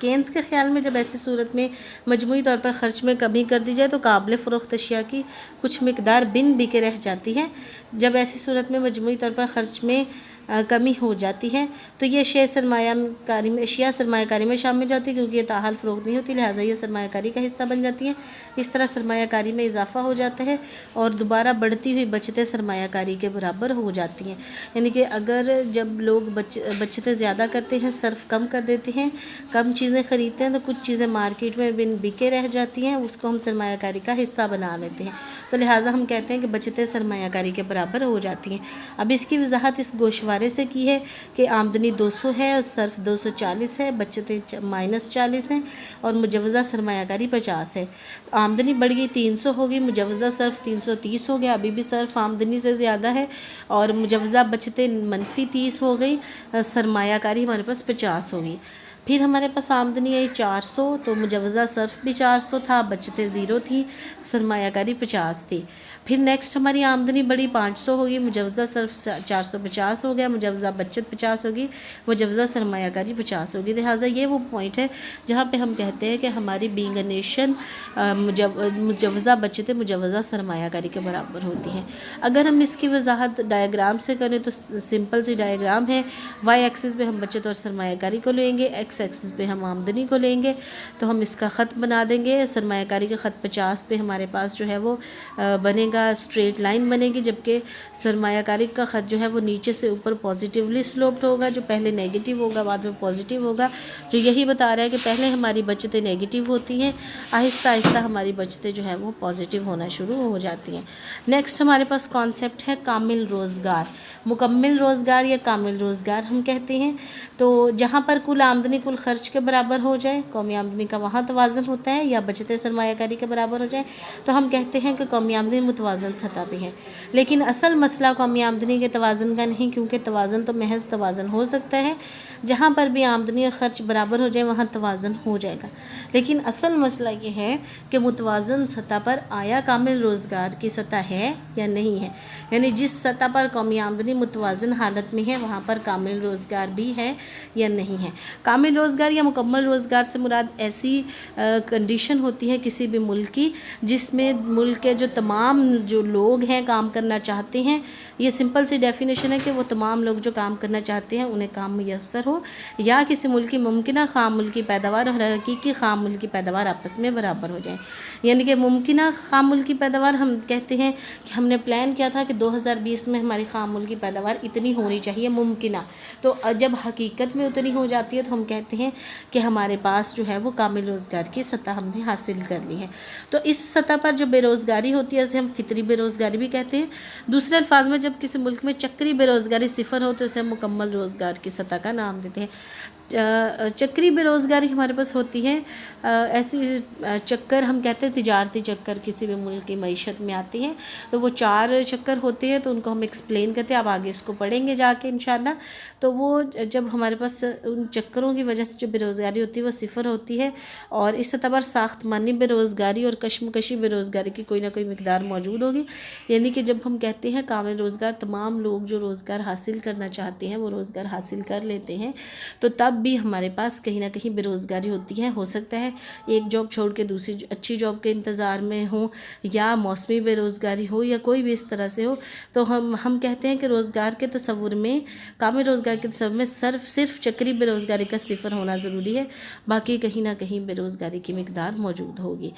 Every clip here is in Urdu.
کینز کے خیال میں جب ایسی صورت میں مجموعی طور پر خرچ میں کمی کر دی جائے تو قابل فروخت اشیاء کی کچھ مقدار بن بکے رہ جاتی ہے۔ جب ایسی صورت میں مجموعی طور پر خرچ میں کمی ہو جاتی ہے تو یہ اشیاء سرمایہ کاری میں شامل جاتی ہے، کیونکہ یہ تاحال فروخت نہیں ہوتی، لہٰذا یہ سرمایہ کاری کا حصہ بن جاتی ہیں۔ اس طرح سرمایہ کاری میں اضافہ ہو جاتا ہے اور دوبارہ بڑھتی ہوئی بچتیں سرمایہ کاری کے برابر ہو جاتی ہیں۔ یعنی کہ اگر جب لوگ بچتیں زیادہ کرتے ہیں، صرف کم کر دیتے ہیں، کم چیزیں خریدتے ہیں، تو کچھ چیزیں مارکیٹ میں بن بکے رہ جاتی ہیں، اس کو ہم سرمایہ کاری کا حصہ بنا لیتے ہیں، تو لہٰذا ہم کہتے ہیں کہ بچتیں سرمایہ کاری کے برابر ہو جاتی ہیں۔ اب اس کی وضاحت اس گوشوارے سے کی ہے کہ آمدنی 200 ہے اور صرف 240 ہے، بچتیں -40 ہیں اور مجوزہ سرمایہ کاری 50 ہے۔ آمدنی بڑھ گئی 300 ہو گئی، مجوزہ صرف 330 ہو گیا، ابھی بھی صرف آمدنی سے زیادہ ہے، اور مجوزہ بچتیں -30 ہو گئی، سرمایہ کاری ہمارے پاس 50 ہو گئی۔ پھر ہمارے پاس آمدنی آئی 400، تو مجوزہ صرف بھی 400 تھا، بچتیں 0 تھیں، سرمایہ کاری 50 تھی۔ پھر نیکسٹ ہماری آمدنی بڑی 500 ہوگی، مجوزہ صرف 450 ہو گیا، مجوزہ بچت 50 ہوگی، مجوزہ سرمایہ کاری 50 ہوگی۔ لہٰذا یہ وہ پوائنٹ ہے جہاں پہ ہم کہتے ہیں کہ ہماری بینگ اے نیشن مجوزہ بچتیں مجوزہ سرمایہ کاری کے برابر ہوتی ہیں۔ اگر ہم اس کی وضاحت ڈائیگرام سے کریں تو سمپل سی ڈائیگرام ہے، وائی ایکسس پہ ہم بچت اور سرمایہ کاری کو لیں گے، ایکس ایکسس پہ ہم آمدنی کو لیں گے، تو ہم اس کا خط بنا دیں گے۔ سرمایہ کاری کا خط 50 پہ ہمارے پاس جو ہے وہ بنے گا، اسٹریٹ لائن بنے گی، جبکہ سرمایہ کاری کا خط جو ہے وہ نیچے سے اوپر پازیٹیولی سلوپڈ ہوگا، جو پہلے نیگیٹو ہوگا بعد میں پازیٹیو ہوگا، جو یہی بتا رہا ہے کہ پہلے ہماری بچتیں نیگیٹو ہوتی ہیں، آہستہ آہستہ ہماری بچتیں جو ہے وہ پازیٹیو ہونا شروع ہو جاتی ہیں۔ نیکسٹ ہمارے پاس کانسیپٹ ہے کامل روزگار، مکمل روزگار یا کامل روزگار ہم کہتے ہیں۔ تو جہاں پر کل آمدنی کل خرچ کے برابر ہو جائے، قومی آمدنی کا وہاں توازن ہوتا ہے، یا بچتیں سرمایہ کاری کے برابر ہو جائے تو ہم کہتے ہیں کہ قومی آمدنی متوازن سطح پہ ہے۔ لیکن اصل مسئلہ قومی آمدنی کے توازن کا نہیں، کیونکہ توازن تو محض توازن ہو سکتا ہے، جہاں پر بھی آمدنی اور خرچ برابر ہو جائے وہاں توازن ہو جائے گا، لیکن اصل مسئلہ یہ ہے کہ متوازن سطح پر آیا کامل روزگار کی سطح ہے یا نہیں ہے، یعنی جس سطح پر قومی آمدنی متوازن حالت میں ہے وہاں پر کامل روزگار بھی ہے یا نہیں ہے۔ کامل روزگار یا مکمل روزگار سے مراد ایسی کنڈیشن ہوتی ہے کسی بھی ملک کی جس میں ملک کے جو تمام جو لوگ ہیں کام کرنا چاہتے ہیں، یہ سمپل سی ڈیفینیشن ہے کہ وہ تمام لوگ جو کام کرنا چاہتے ہیں انہیں کام میسر ہو، یا کسی ملک کی ممکنہ خام ملکی پیداوار اور حقیقی خام ملکی پیداوار آپس میں برابر ہو جائیں۔ یعنی کہ ممکنہ خام ملکی پیداوار ہم کہتے ہیں کہ ہم نے پلان کیا تھا کہ 2020 میں ہماری خام ملکی پیداوار اتنی ہونی چاہیے ممکنہ، تو جب حقیقت میں اتنی ہو جاتی ہے تو ہم کہتے ہیں کہ ہمارے پاس جو ہے وہ کامل روزگار کی سطح ہم نے حاصل کر لی ہے۔ تو اس سطح پر جو بے روزگاری ہوتی ہے اسے ہم فطری بے روزگاری بھی کہتے ہیں۔ دوسرے الفاظ میں جب کسی ملک میں چکری بے روزگاری 0 ہو تو اسے ہم مکمل روزگار کی سطح کا نام دیتے ہیں۔ چکری بے روزگاری ہمارے پاس ہوتی ہے، ایسی چکر ہم کہتے ہیں تجارتی چکر کسی بھی ملک کی معیشت میں آتی ہیں، تو وہ 4 چکر ہوتے ہیں، تو ان کو ہم ایکسپلین کرتے ہیں، آپ آگے اس کو پڑھیں گے جا کے انشاءاللہ۔ تو وہ جب ہمارے پاس ان چکروں کی وجہ سے جو بے روزگاری ہوتی ہے وہ 0 ہوتی ہے، اور اس سطح پر ساختمانی بے روزگاری اور کشمکشی بے روزگاری کی کوئی نہ کوئی مقدار موجود ہوگی۔ یعنی کہ جب ہم کہتے ہیں کامل روزگار، تمام لوگ جو روزگار حاصل کرنا چاہتے ہیں وہ روزگار حاصل کر لیتے ہیں، تو تب بھی ہمارے پاس کہیں نہ کہیں بے روزگاری ہوتی ہے۔ ہو سکتا ہے ایک جاب چھوڑ کے دوسری اچھی جاب کے انتظار میں ہوں، یا موسمی بے روزگاری ہو، یا کوئی بھی اس طرح سے ہو، تو ہم کہتے ہیں کہ روزگار کے تصور میں، کامل روزگار کے تصور میں صرف چکری بے روزگاری کا 0 ہونا ضروری ہے، باقی کہیں نہ کہیں بے روزگاری کی مقدار موجود ہوگی۔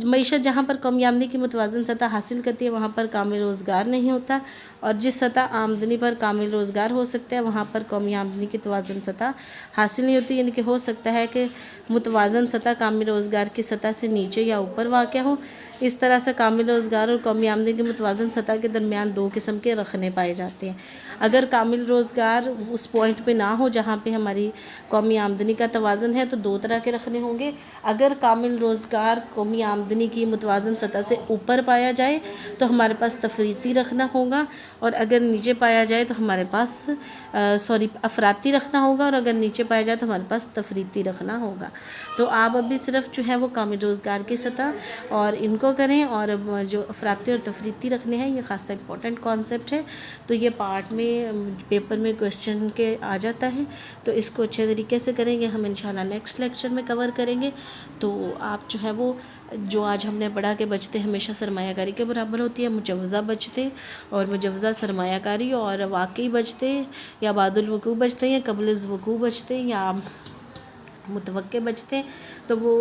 معیشت جہاں پر قومی آمدنی کی متوازن سطح حاصل کرتی ہے وہاں پر کامل روزگار نہیں ہوتا، اور جس سطح آمدنی پر کامل روزگار ہو سکتا ہے وہاں پر قومی آمدنی کی توازن سطح حاصل نہیں ہوتی۔ یعنی کہ ہو سکتا ہے کہ متوازن سطح کامل روزگار کی سطح سے نیچے یا اوپر واقع ہو۔ اس طرح سے کامل روزگار اور قومی آمدنی کی متوازن سطح کے درمیان 2 قسم کے رخنے پائے جاتے ہیں۔ اگر کامل روزگار اس پوائنٹ پہ نہ ہو جہاں پہ ہماری قومی آمدنی کا توازن ہے تو 2 طرح کے رخنے ہوں گے۔ اگر کامل روزگار قومی آمدنی کی متوازن سطح سے اوپر پایا جائے تو ہمارے پاس تفریطی رخنا ہوگا، اور اگر نیچے پایا جائے تو ہمارے پاس افراطی رخنا ہوگا، اور اگر نیچے پایا جائے تو ہمارے پاس تفریطی رکھنا ہوگا. تو آپ ابھی صرف جو ہے وہ کامل روزگار کی سطح اور ان کو کریں، اور جو افراطی اور تفریطی رکھنے ہیں یہ خاصا امپورٹنٹ کانسیپٹ ہے. تو یہ پارٹ میں پیپر میں کویسچن کے آ جاتا ہے، تو اس کو اچھے طریقے سے کریں گے. ہم انشاءاللہ نیکسٹ لیکچر میں کور کریں گے. تو آپ جو ہے وہ جو آج ہم نے پڑھا کہ بچتیں ہمیشہ سرمایہ کاری کے برابر ہوتی ہے، مجوزہ بچتیں اور مجوزہ سرمایہ کاری اور واقعی بچتیں یا بعد الوقوع بچتیں یا قبل الوقوع بچتیں یا متوقع بچتیں، تو وہ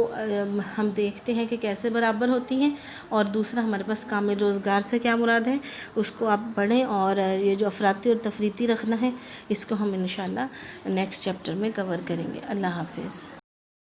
ہم دیکھتے ہیں کہ کیسے برابر ہوتی ہیں. اور دوسرا ہمارے پاس کامل روزگار سے کیا مراد ہے اس کو آپ پڑھیں، اور یہ جو افراطی اور تفریطی رکھنا ہے اس کو ہم انشاءاللہ نیکسٹ چیپٹر میں کور کریں گے. اللہ حافظ.